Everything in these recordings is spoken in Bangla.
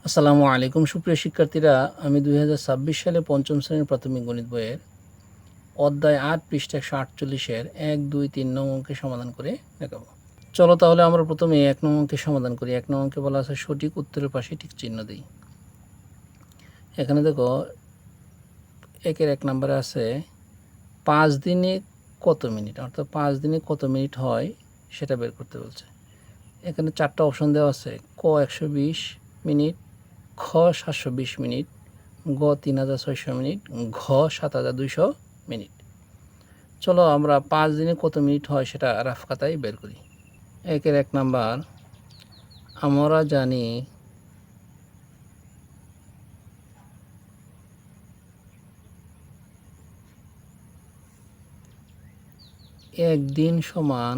আসসালামু আলাইকুম সুপ্রিয় শিক্ষার্থীরা, আমি 2026 সালে পঞ্চম শ্রেণীর প্রাথমিক গণিত বইয়ের অধ্যায় 8 পৃষ্ঠা 148-এর 1, 2, 3 নং অঙ্কের সমাধান করে দেখাবো। চলো তাহলে আমরা প্রথমে 1 নং অঙ্কের সমাধান করি। 1 নং অঙ্কে বলা আছে সঠিক উত্তরের পাশে টিক চিহ্ন দিই। এখানে দেখো 1 নম্বরে আছে 5 দিনে কত মিনিট, অর্থাৎ 5 দিনে কত মিনিট হয় সেটা বের করতে বলছে। এখানে 4টা অপশন দেওয়া আছে। ক 120 মিনিট, খ 720 মিনিট, গ 3600 মিনিট, ঘ 7200 মিনিট। চলো আমরা 5 দিনে কত মিনিট হয় সেটা রাফ খাতায় বের করি। 1 নাম্বার, আমরা জানি একদিন সমান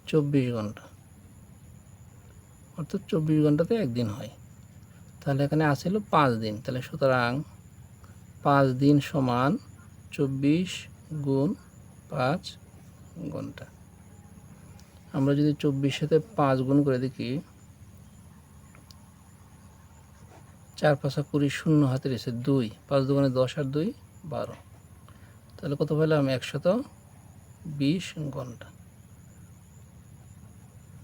24 ঘন্টা, অর্থাৎ 24 ঘন্টাতে একদিন হয়। তাহলে এখানে আসছিল 5 দিন, তাহলে সুতরাং 5 দিন সমান 24 গুণ 5 ঘন্টা। আমরা যদি 24 সাথে 5 গুণ করে দেখি, 4 5 20, শূন্য হাতে রয়েছে 2, 5 দুগুণে 10 আর 2 12, তাহলে কত পেলাম 120 ঘন্টা।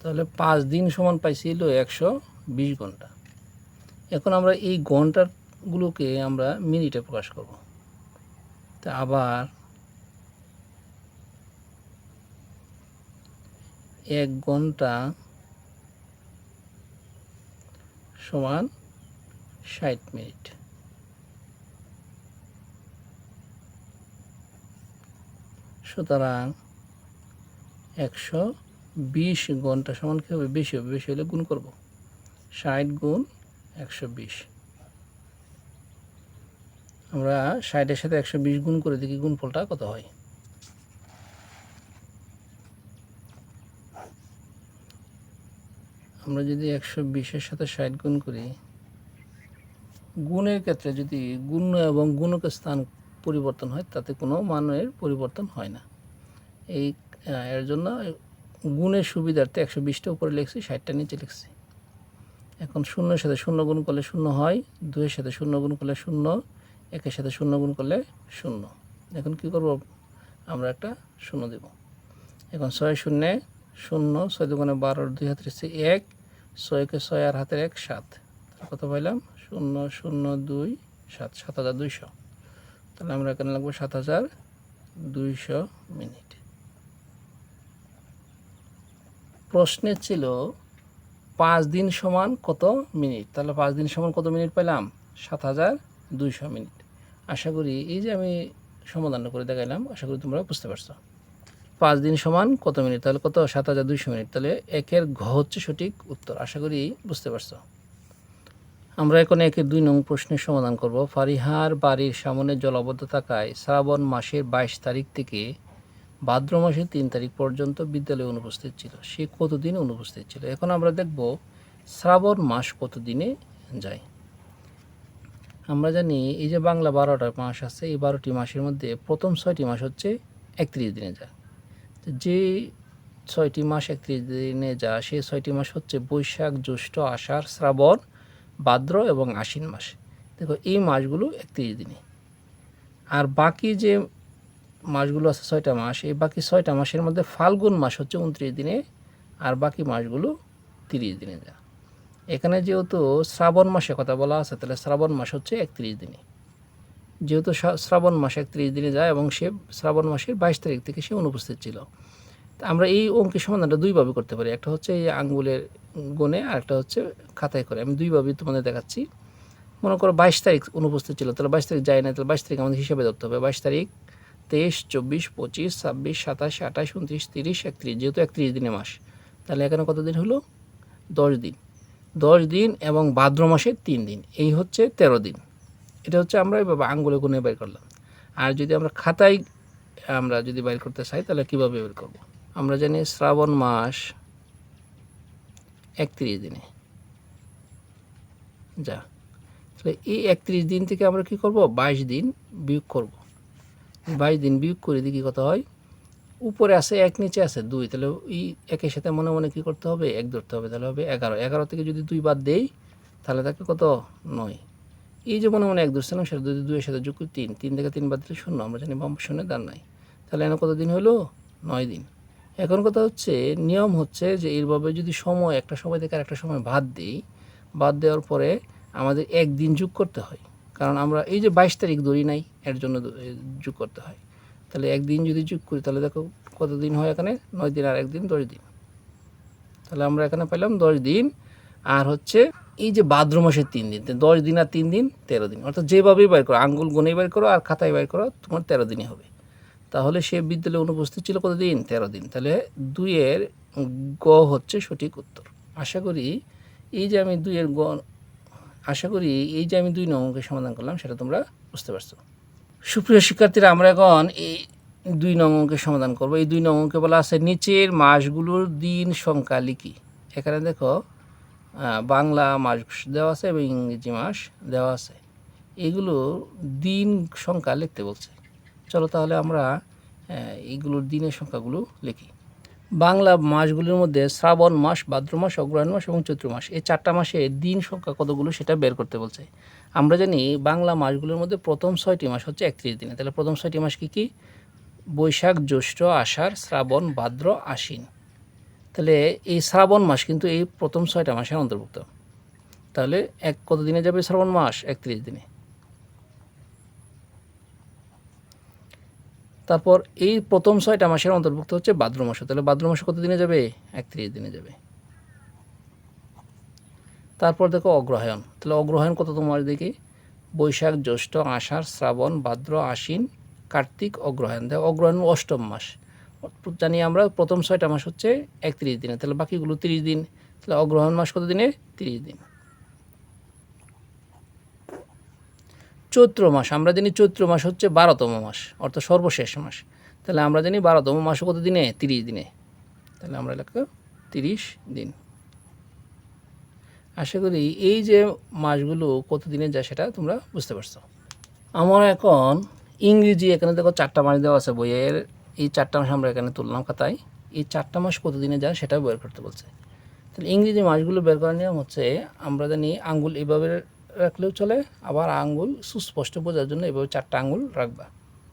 তাহলে 5 দিন সমান পাইছিল 120 ঘন্টা। এখন আমরা এই ঘন্টাগুলোকে আমরা মিনিটে প্রকাশ করব। তা আবার 1 ঘন্টা সমান 60 মিনিট। সুতরাং 120 ঘন্টা সমান কী হবে? বেশি হবে, বেশি হলে গুণ করব। 60 গুণ 120, আমরা 60-এর সাথে 120 গুণ করে দেখি গুণফলটা কত হয়। আমরা যদি 120-এর সাথে 60 গুণ করি, গুণের ক্ষেত্রে যদি গুণ এবং গুণকের স্থান পরিবর্তন হয় তাতে কোনো মানের পরিবর্তন হয় না। এর জন্য গুণের সুবিধার্থে 120টা উপরে লিখছি, 60টা নিচে লিখছি। এখন শূন্যের সাথে শূন্য গুণ করলে শূন্য হয়, 2-এর সাথে শূন্য গুণ করলে শূন্য, 1-এর সাথে শূন্য গুণ করলে শূন্য। এখন কি করব? আমরা একটা শূন্য দেব। এখন 6 শূন্যে শূন্য, 6 দুগুণে 12, 2 হাতে রয়েছে 1, 6-কে 6 আর হাতের 1 7, কত পাইলাম? 0 0 2 7, 7200। তাহলে আমরা এখানে লাগবো 7200 মিনিট। প্রশ্নে ছিল 5 দিন সমান কত মিনিট, তাহলে 5 দিন সমান কত মিনিট পেলাম? 7200 মিনিট। আশা করি এই যে আমি সমাধানটা করে দেখাইলাম, আশা করি তোমরা বুঝতে পারছো। 5 দিন সমান কত মিনিট, তাহলে কত? 7200 মিনিট। তাহলে 1-এর ঘ হচ্ছে সঠিক উত্তর। আশা করি বুঝতে পারছো। আমরা এখন 1-এর 2 নং প্রশ্নের সমাধান করব। ফারিহার বাড়ির সামনে জলাবদ্ধ থাকায় শ্রাবণ মাসের 22 তারিখ থেকে ভাদ্র মাসের 3 তারিখ পর্যন্ত বিদ্যালয়ে অনুপস্থিত ছিল। সে কতদিন অনুপস্থিত ছিল? এখন আমরা দেখব শ্রাবণ মাস কত দিনে যায়। আমরা জানি এই যে বাংলা 12টা মাস আছে, এই 12টি মাসের মধ্যে প্রথম 6টি মাস হচ্ছে 31 দিনে যায়। যে 6টি মাস 31 দিনে যায় সেই 6টি মাস হচ্ছে বৈশাখ, জ্যৈষ্ঠ, আষাঢ়, শ্রাবণ, ভাদ্র এবং আশ্বিন মাস। দেখো এই মাসগুলো 31 দিনে। আর বাকি যে মাসগুলো আছে 6টা মাস, এই বাকি 6টা মাসের মধ্যে ফাল্গুন মাস হচ্ছে 29 দিনে, আর বাকি মাসগুলো 30 দিনে যায়। এখানে যেহেতু শ্রাবণ মাসে কথা বলা আছে, তাহলে শ্রাবণ মাস হচ্ছে 31 দিনে। যেহেতু শ্রাবণ মাস 31 দিনে যায় এবং সে শ্রাবণ মাসের 22 তারিখ থেকে সে অনুপস্থিত ছিল। তা আমরা এই অঙ্কের সমাধানটা দুইভাবে করতে পারি। একটা হচ্ছে এই আঙ্গুলের গুণে, আর একটা হচ্ছে খাতায় করে। আমি দুইভাবেই তোমাদের দেখাচ্ছি। মনে করো 22 তারিখ অনুপস্থিত ছিল, তাহলে 22 তারিখ যায় না, তাহলে 22 তারিখ আমাদের হিসেবে ধরতে হবে। 22 তারিখ, 23, 24, 25, 26, 27, 28, 29, 30, 31, যেহেতু 31 দিনে মাস, তাহলে এখানে কত দিন হলো? 10 দিন। 10 দিন এবং ভাদ্র মাসের 3 দিন, এই হচ্ছে 13 দিন। এটা হচ্ছে আমরা এভাবে আঙ্গুলে গুণে বের করলাম। আর যদি আমরা খাতায় আমরা যদি বের করতে চাই তাহলে কীভাবে বের করব? আমরা জানি শ্রাবণ মাস 31 দিনে যা, তাহলে এই 31 দিন থেকে আমরা কী করব? 22 দিন বিয়োগ করব। 22 দিন বিয়োগ করে দেখি কত হয়। উপরে আছে 1, নিচে আছে 2, তাহলে এই একের সাথে মনে মনে কী করতে হবে? 1 ধরতে হবে, তাহলে হবে 11। 11 থেকে যদি 2 বাদ দেই তাহলে থাকে কত? 9। এই যে মনে মনে 1 ধরছিলাম সেটা যদি 2 এর সাথে যোগ করি 3, 3 থেকে 3 বাদ দিলে 0, আমরা জানি বাম শূন্যের দান নাই। তাহলে এখানে কত দিন হলো? 9 দিন। এখন কথা হচ্ছে, নিয়ম হচ্ছে যে এইভাবে যদি সময় একটা সময় থেকে আরেকটা সময় বাদ দিই, বাদ দেওয়ার পরে আমাদের 1 দিন যোগ করতে হয়, কারণ আমরা এই যে 22 তারিখ ধরি নাই, এর জন্য যোগ করতে হয়। তাহলে 1 দিন যদি যোগ করি তাহলে দেখো কত দিন হয় এখানে? 9 দিন আর 1 দিন 10 দিন। তাহলে আমরা এখানে পেলাম 10 দিন। আর হচ্ছে এই যে ভাদ্র মাসের 3 দিন, 10 দিন আর 3 দিন 13 দিন, অর্থাৎ যেভাবেই বের করো, আঙ্গুল গুনেই বের করো আর খাতায় বের করো, তোমার 13 দিনই হবে। তাহলে সে বিদ্যালয়ে অনুপস্থিত ছিল কত দিন? 13 দিন। তাহলে 2 এর গ হচ্ছে সঠিক উত্তর। আশা করি এই যে আমি 2 এর গ এই যে আমি 2 নং অঙ্কের সমাধান করলাম সেটা তোমরা বুঝতে পারছো। সুপ্রিয় শিক্ষার্থীরা, আমরা এখন এই 2 নং অঙ্কের সমাধান করব। এই 2 নং অঙ্কে বলা আছে নিচের মাসগুলোর দিন সংখ্যা লিখি। এখানে দেখো বাংলা মাস দেওয়া আছে এবং ইংরেজি মাস দেওয়া আছে, এগুলো দিন সংখ্যা লিখতে বলছে। চলো তাহলে আমরা এইগুলোর দিনের সংখ্যাগুলো লিখি। বাংলা মাসগুলির মধ্যে শ্রাবণ মাস, ভাদ্র মাস, অগ্রহায়ণ মাস এবং চৈত্র মাস, এই 4টা মাসে দিন সংখ্যা কতগুলো সেটা বের করতে বলছে। আমরা জানি বাংলা মাসগুলোর মধ্যে প্রথম 6টি মাস হচ্ছে 31 দিনে। তাহলে প্রথম 6টি মাস কী কী? বৈশাখ, জ্যৈষ্ঠ, আষাঢ়, শ্রাবণ, ভাদ্র, আশ্বিন। তাহলে এই শ্রাবণ মাস কিন্তু এই প্রথম 6টা মাসের অন্তর্ভুক্ত। তাহলে কত দিনে যাবে শ্রাবণ মাস? 31 দিনে। তারপর এই প্রথম 6টা মাসের অন্তর্ভুক্ত হচ্ছে ভাদ্র মাস। তাহলে ভাদ্র মাসে কত দিনে যাবে? 31 দিনে যাবে। তারপর দেখো অগ্রহায়ণ। তাহলে অগ্রহায়ণ কততম মাস দেখি? বৈশাখ, জ্যৈষ্ঠ, আষাঢ়, শ্রাবণ, ভাদ্র, আশ্বিন, কার্তিক, অগ্রহায়ণ। দেখো অগ্রহায়ণ 8ম মাস। জানি আমরা প্রথম 6টা মাস হচ্ছে 31 দিনে, তাহলে বাকিগুলো 30 দিন। তাহলে অগ্রহায়ণ মাস কত দিনে? 30 দিন। চৈত্র মাস, আমরা জানি চৈত্র মাস হচ্ছে 12তম মাস, অর্থাৎ সর্বশেষ মাস। তাহলে আমরা জানি 12তম মাস কত দিনে? 30 দিনে। তাহলে আমরা লিখব 30 দিন। আশা করি এই যে মাসগুলো কত দিনে যায় সেটা তোমরা বুঝতে পারছো। আমার এখন ইংরেজি, এখানে দেখো 4টা মাস দেওয়া আছে বইয়ের, এই 4টা মাস আমরা এখানে তুললাম খাতায়। এই 4টা মাস কত দিনে যায় সেটা বের করতে বলছে। তাহলে ইংরেজি মাসগুলো বের করার নিয়ম হচ্ছে, আমরা জানি আঙ্গুল এভাবে রাখলেও চলে, আবার আঙ্গুল সুস্পষ্ট বোঝার জন্য এভাবে 4টা আঙ্গুল রাখবা,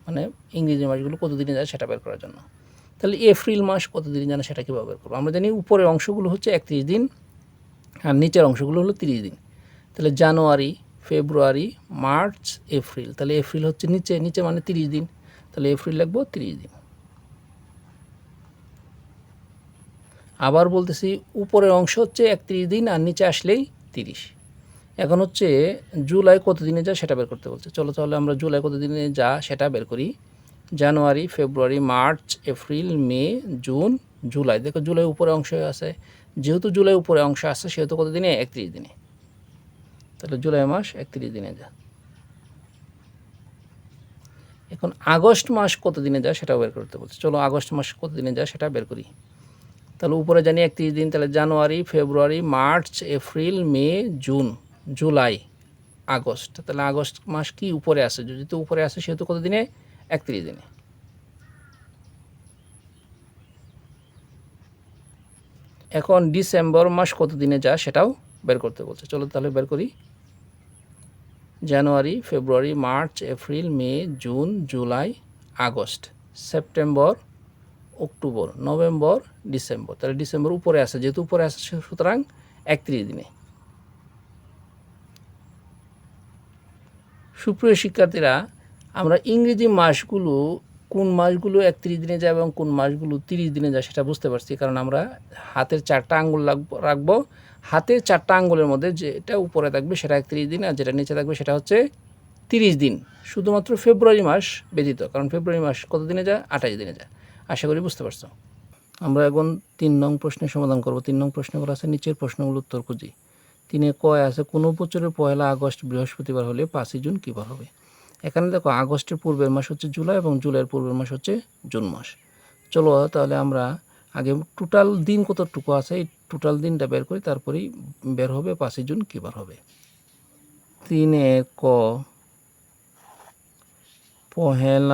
মানে ইংরেজি মাসগুলো কত দিনে যায় সেটা বের করার জন্য। তাহলে এপ্রিল মাস কত দিনে জানে সেটা কীভাবে বের করবো? আমরা জানি উপরের অংশগুলো হচ্ছে 31 দিন আর নিচের অংশগুলো হলো 30 দিন। তাহলে জানুয়ারি, ফেব্রুয়ারি, মার্চ, এপ্রিল। তাহলে এপ্রিল হচ্ছে নিচে, নিচে মানে 30 দিন, তাহলে এপ্রিল লিখবো 30 দিন। আবার বলতেছি উপরের অংশ হচ্ছে 31 দিন আর নিচে আসলেই 30। এখন হচ্ছে জুলাই কত দিনে যায় সেটা বের করতে বলছে। চলো তাহলে আমরা জুলাই কত দিনে যা সেটা বের করি। জানুয়ারি, ফেব্রুয়ারি, মার্চ, এপ্রিল, মে, জুন, জুলাই। দেখো জুলাই উপরে অংশ আছে, যেহেতু জুলাই উপরে অংশ আছে সেহেতু কত দিনে? 31 দিনে। তাহলে জুলাই মাস 31 দিনে যায়। এখন আগস্ট মাস কত দিনে যায় সেটা বের করতে বলছে। চলো আগস্ট মাস কত দিনে যায় সেটা বের করি। তাহলে উপরে জানি 31 দিন, তাহলে জানুয়ারি, ফেব্রুয়ারি, মার্চ, এপ্রিল, মে, জুন, জুলাই, আগস্ট। তাহলে আগস্ট মাস কি উপরে আছে, যেহেতু উপরে আছে সেহেতু কত দিনে? 31 দিনে। এখন ডিসেম্বর মাস কত দিনে যায় সেটাও বের করতে বলছে। চলো তাহলে বের করি। জানুয়ারি, ফেব্রুয়ারি, মার্চ, এপ্রিল, মে, জুন, জুলাই, আগস্ট, সেপ্টেম্বর, অক্টোবর, নভেম্বর, ডিসেম্বর। তাহলে ডিসেম্বর উপরে আছে, যেহেতু উপরে আছে সুতরাং 31 দিনে। সুপ্রিয় শিক্ষার্থীরা, আমরা ইংরেজি মাসগুলো কোন মাসগুলো 31 দিনে যায় এবং কোন মাসগুলো 30 দিনে যায় সেটা বুঝতে পারছি, কারণ আমরা হাতের 4টা আঙ্গুল রাখবো। হাতের 4টা আঙ্গুলের মধ্যে যেটা উপরে থাকবে সেটা 31 দিন আর যেটা নিচে থাকবে সেটা হচ্ছে 30 দিন, শুধুমাত্র ফেব্রুয়ারি মাস ব্যতীত, কারণ ফেব্রুয়ারি মাস কত দিনে যায়? 28 দিনে যায়। আশা করি বুঝতে পারছো। আমরা এখন 3 নং প্রশ্নের সমাধান করব। 3 নং প্রশ্ন করা আছে নিচের প্রশ্নগুলোর উত্তর খুঁজি। 3-এ কয় আছে কোনো বছরের 1 আগস্ট বৃহস্পতিবার হলে 5 জুন কী বার হবে? এখানে দেখো আগস্টের পূর্বের মাস হচ্ছে জুলাই এবং জুলাইয়ের পূর্বের মাস হচ্ছে জুন মাস। চলো তাহলে আমরা আগে টোটাল দিন কতটুকু আছে এই টোটাল দিনটা বের করি, তারপরেই বের হবে 5 জুন কী বার হবে। 3-এ ক 1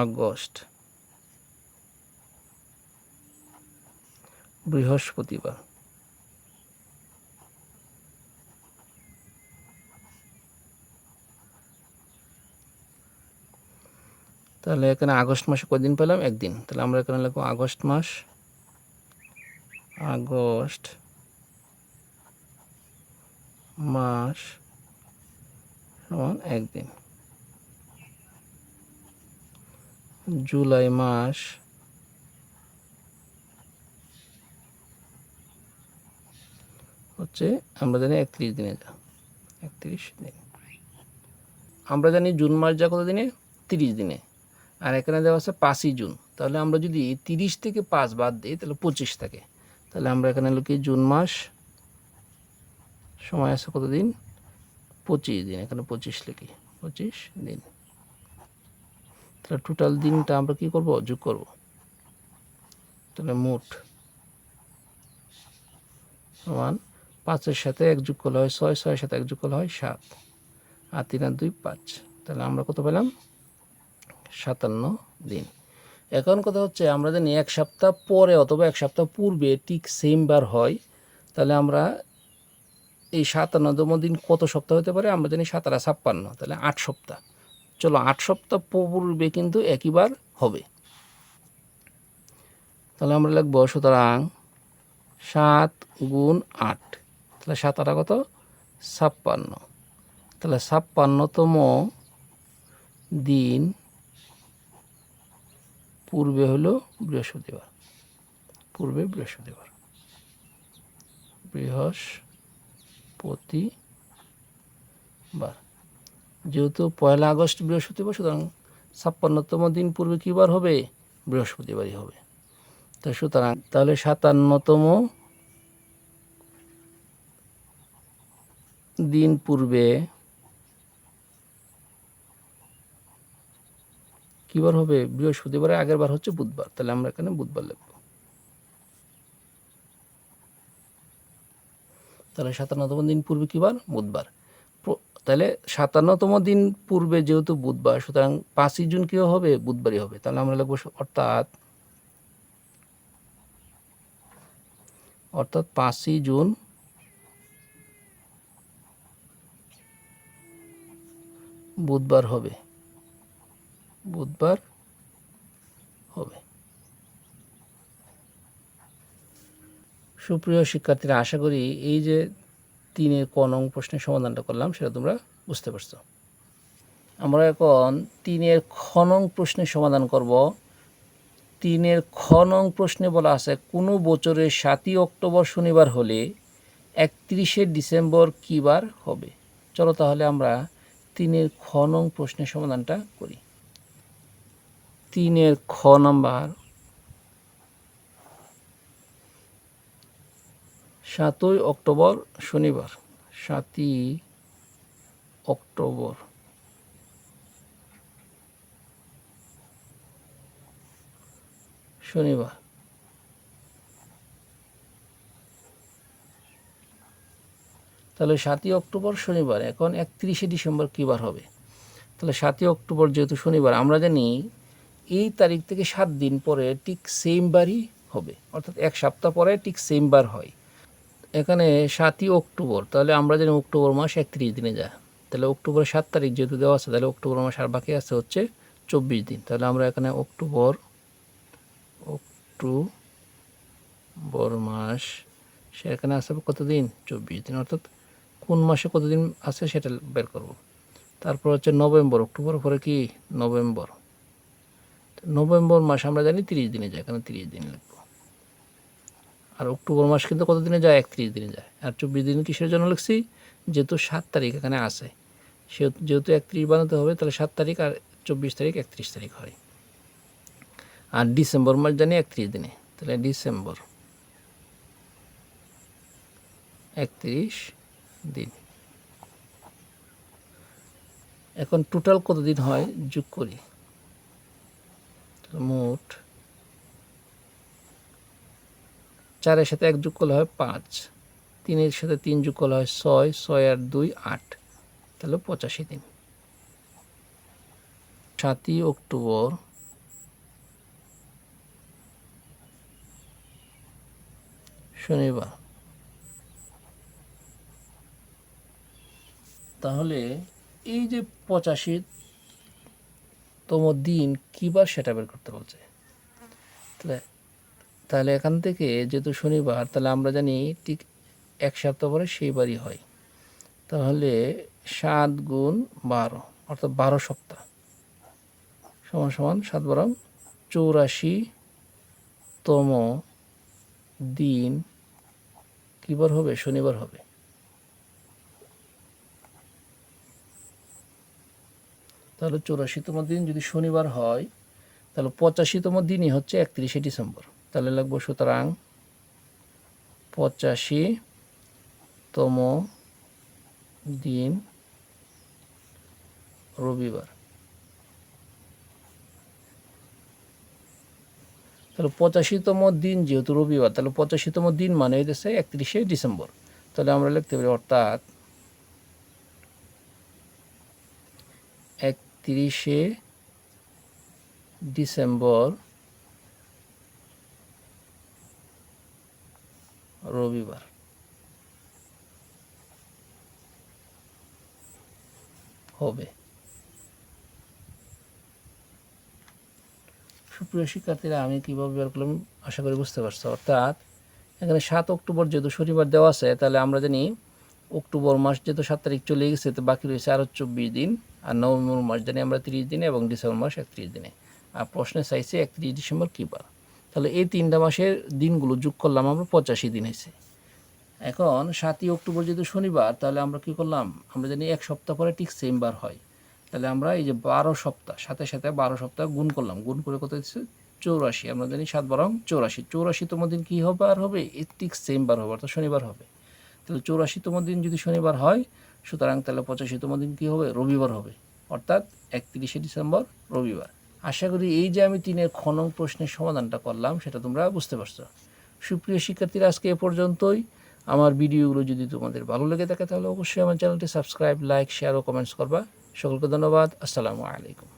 আগস্ট বৃহস্পতিবার। তাহলে এখানে আগস্ট মাসে কয়দিন পেলাম? একদিন। তাহলে আমরা এখানে লিখব আগস্ট মাস, আগস্ট মাস সমান একদিন। জুলাই মাস হচ্ছে আমরা জানি 31 দিনে যা, 31 দিন। আমরা জানি জুন মাস যা কত দিনে? 30 দিনে। আর এখানে দেওয়া আছে 5ই জুন। তাহলে আমরা যদি 30 থেকে 5 বাদ দিই তাহলে 25 থাকে। তাহলে আমরা এখানে লিখি জুন মাস সময় আছে কত দিন? 25 দিন। এখানে 25 লিখি, 25 দিন। তাহলে টোটাল দিনটা আমরা কি করব? যোগ করব। তাহলে মোট সমান 5-এর সাথে 1 যোগ করলে হয় 6, 6-এর সাথে 1 যোগ করলে হয় 7, আর 3 আর 2 5। তাহলে আমরা কত পেলাম? 57 দিন। এখন কথা হচ্ছে আমরা জানি 1 সপ্তাহ পরে অথবা 1 সপ্তাহ পূর্বে ঠিক সেম বার হয়। তাহলে আমরা এই 57তম দিন কত সপ্তাহ হতে পারে? আমরা জানি 7 আর 56, তাহলে 8 সপ্তাহ। চলো 8 সপ্তাহ পূর্বে কিন্তু একইবার হবে। তাহলে আমরা লিখব সুতরাং 7 গুণ 8, তাহলে 7 আর কত? 56। তাহলে 56তম দিন পূর্বে হলো বৃহস্পতিবার, পূর্বে বৃহস্পতিবার, বৃহস্পতিবার। যেহেতু 1 আগস্ট বৃহস্পতিবার, সুতরাং 56তম দিন পূর্বে কী বার হবে? বৃহস্পতিবারই হবে। তো সুতরাং তাহলে 57তম দিন পূর্বে কী বার হবে? বৃহস্পতিবারের আগের বার হচ্ছে বুধবার। তাহলে আমরা এখানে বুধবার লিখব। তাহলে 57তম দিন পূর্বে কী বার? বুধবার। তাহলে 57তম দিন পূর্বে যেহেতু বুধবার, সুতরাং 5ই জুন কী হবে? বুধবারই হবে। তাহলে আমরা লিখব অর্থাৎ 5ই জুন বুধবার হবে, বুধবার হবে। সুপ্রিয় শিক্ষার্থীরা, আশা করি এই যে 3-এর ক নং প্রশ্নের সমাধানটা করলাম সেটা তোমরা বুঝতে পারছো। আমরা এখন 3-এর খ নং প্রশ্নের সমাধান করব। 3-এর খ নং প্রশ্নে বলা আছে কোনো বছরের 7ই অক্টোবর শনিবার হলে 31শে ডিসেম্বর কী বার হবে? চলো তাহলে আমরা 3-এর খ নং প্রশ্নের সমাধানটা করি। 3-এর খ নাম্বার, 7ই অক্টোবর শনিবার, 7ই অক্টোবর শনিবার। তাহলে 7ই অক্টোবর শনিবার। এখন 31শে ডিসেম্বর কী বার হবে? তাহলে 7ই অক্টোবর যেহেতু শনিবার, আমরা জানি এই তারিখ থেকে 7 দিন পরে ঠিক সেম বারই হবে, অর্থাৎ 1 সপ্তাহ পরে ঠিক সেম বার হয়। এখানে 7ই অক্টোবর, তাহলে আমরা জানি অক্টোবর মাস 31 দিনে যায়। তাহলে অক্টোবরের 7 তারিখ যেহেতু দেওয়া আছে, তাহলে অক্টোবর মাস আর বাকি আছে হচ্ছে 24 দিন। তাহলে আমরা এখানে অক্টোবর মাস সেখানে আছে কত দিন? 24 দিন। অর্থাৎ কোন মাসে কতদিন আছে সেটা বের করব। তারপর হচ্ছে নভেম্বর, অক্টোবর পরে কি? নভেম্বর। নভেম্বর মাস আমরা জানি 30 দিনে যায়, এখানে 30 দিন লিখব। আর অক্টোবর মাস কিন্তু কত দিনে যায়? 31 দিনে যায়। আর 24 দিন কিসের জন্য লিখছি? যেহেতু 7 তারিখ এখানে আছে, যেহেতু 31 বানাতে হবে, তাহলে 7 তারিখ আর 24 তারিখ 31 তারিখ হয়। আর ডিসেম্বর মাস জানি 31 দিনে, তাহলে ডিসেম্বর 31 দিন। এখন টোটাল কত দিন হয় যোগ করি। মোট 4-এর সাথে 1 যোগ করলে হয় 5, 3-এর সাথে 3 যোগ করলে হয় 6, 6 আর 2 8, তাহলে 85 দিন। 7ই অক্টোবর শনিবার। তাহলে এই যে 85তম দিন কী বার সেটা বের করতে বলছে। তাহলে এখান থেকে যেহেতু শনিবার, তাহলে আমরা জানি ঠিক এক সপ্তাহ পরে সেই বারই হয়। তাহলে 7 গুণ 12 অর্থাৎ 12 সপ্তাহ সমান সমান 7 12 84তম দিন কী বার হবে? শনিবার হবে। তাহলে 84তম দিন যদি শনিবার হয়, তাহলে 85তম দিনই হচ্ছে 31শে ডিসেম্বর। তাহলে লাগবো সুতরাং 85তম দিন রবিবার। তাহলে 85তম দিন যেহেতু রবিবার, তাহলে 85তম দিন মানে হইতেছে 31শে ডিসেম্বর। তাহলে আমরা লিখতে পারি অর্থাৎ 31শে ডিসেম্বর রবিবার হবে। সুপ্রিয় শিক্ষার্থীরা, আমি কীভাবে বের করলাম আশা করি বুঝতে পারছো। অর্থাৎ এখানে 7 অক্টোবর যেহেতু শনিবার দেওয়া আছে, তাহলে আমরা জানি অক্টোবর মাস যেহেতু 7 তারিখ চলে গেছে, তো বাকি রয়েছে আরও 24 দিন। আর নভেম্বর মাস জানি আমরা 30 দিনে এবং ডিসেম্বর মাস 31 দিনে। আর প্রশ্নে চাইছে 31 ডিসেম্বর কী বার। তাহলে এই 3টা মাসের দিনগুলো যোগ করলাম আমরা, 85 দিন হয়েছে। এখন 7ই অক্টোবর যেহেতু শনিবার, তাহলে আমরা কী করলাম, আমরা জানি এক সপ্তাহ পরে ঠিক সেম বার হয়। তাহলে আমরা এই যে 12 সপ্তাহ সাথে সাথে 12 সপ্তাহ গুণ করলাম, গুণ করে কত হচ্ছে 84। আমরা জানি 7 12 84। 84তম দিন কী হবে আর হবে? এই ঠিক সেম বার হবে, অর্থাৎ শনিবার হবে। তাহলে 84তম দিন যদি শনিবার হয়, সুতরাং তাহলে 85তম দিন কী হবে? রবিবার হবে, অর্থাৎ 31শে ডিসেম্বর রবিবার। আশা করি এই যে আমি 3-এর খ নং প্রশ্নের সমাধানটা করলাম সেটা তোমরা বুঝতে পারছো। সুপ্রিয় শিক্ষার্থীরা, আজকে এ পর্যন্তই। আমার ভিডিওগুলো যদি তোমাদের ভালো লেগে থাকে তাহলে অবশ্যই আমার চ্যানেলটি সাবস্ক্রাইব, লাইক, শেয়ার ও কমেন্টস করবা। সকলকে ধন্যবাদ। আসসালামু আলাইকুম।